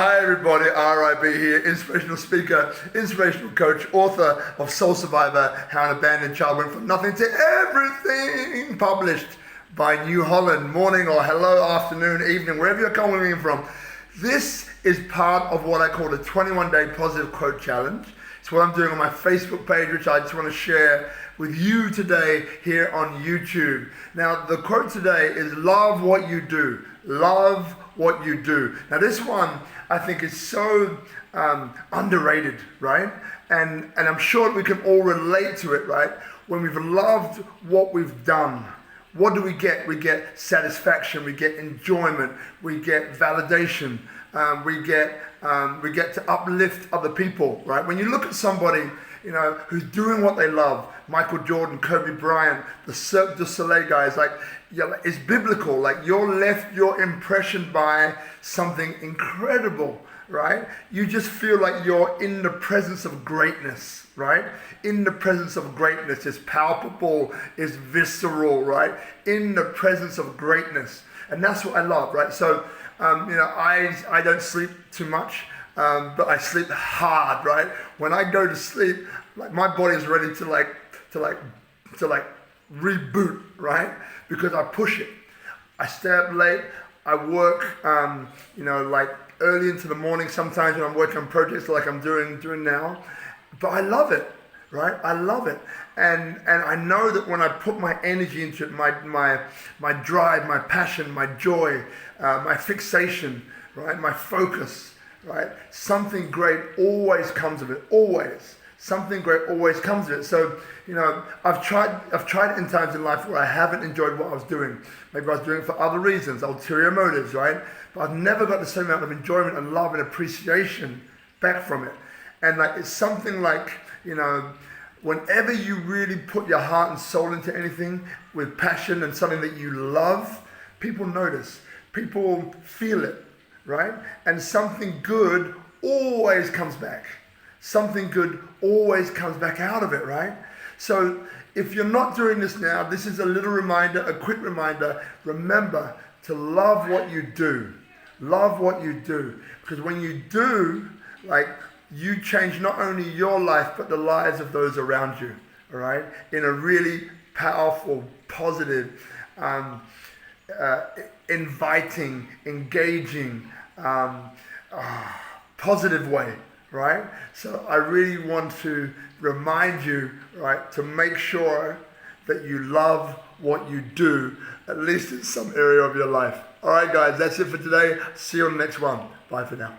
Hi everybody, RIB here, inspirational speaker, inspirational coach, author of Soul Survivor, How an Abandoned Child Went From Nothing to Everything, published by New Holland. Morning or hello, afternoon, evening, wherever you're coming in from. This is part of what I call the 21-day positive quote challenge. It's what I'm doing on my Facebook page, which I just want to share with you today here on YouTube. Now, the quote today is love what you do. Love what you do. Now, this one I think is so underrated, right? And I'm sure we can all relate to it, right? When we've loved what we've done, what do we get? We get satisfaction, we get enjoyment, we get validation, we get to uplift other people, right? When you look at somebody, you know, who's doing what they love, Michael Jordan, Kobe Bryant, the Cirque du Soleil guys, like, yeah, it's biblical. Like, you're left your impression by something incredible, right? You just feel like you're in the presence of greatness, right? In the presence of greatness. It's palpable, it's visceral, right? In the presence of greatness. And that's what I love, right? So, you know, I don't sleep too much, but I sleep hard, right? When I go to sleep, like, my body is ready to reboot, right? Because I push it. I stay up late. I work, you know, like early into the morning sometimes when I'm working on projects like I'm doing now. But I love it, right? I love it. And I know that when I put my energy into it, my drive, my passion, my joy, my fixation, right? My focus, right? Something great always comes of it, always. Something great always comes of it. So, you know, I've tried it in times in life where I haven't enjoyed what I was doing. Maybe I was doing it for other reasons, ulterior motives, right? But I've never got the same amount of enjoyment and love and appreciation back from it. And like, it's something like, you know, whenever you really put your heart and soul into anything with passion and something that you love, people notice, people feel it, right? And something good always comes back. Something good always comes back out of it, right? So if you're not doing this now, this is a little reminder, a quick reminder. Remember to love what you do. Love what you do. Because when you do, like, you change not only your life, but the lives of those around you, all right? In a really powerful, positive, inviting, engaging, positive way. Right? So I really want to remind you, right, to make sure that you love what you do, at least in some area of your life. All right, guys, that's it for today. See you on the next one. Bye for now.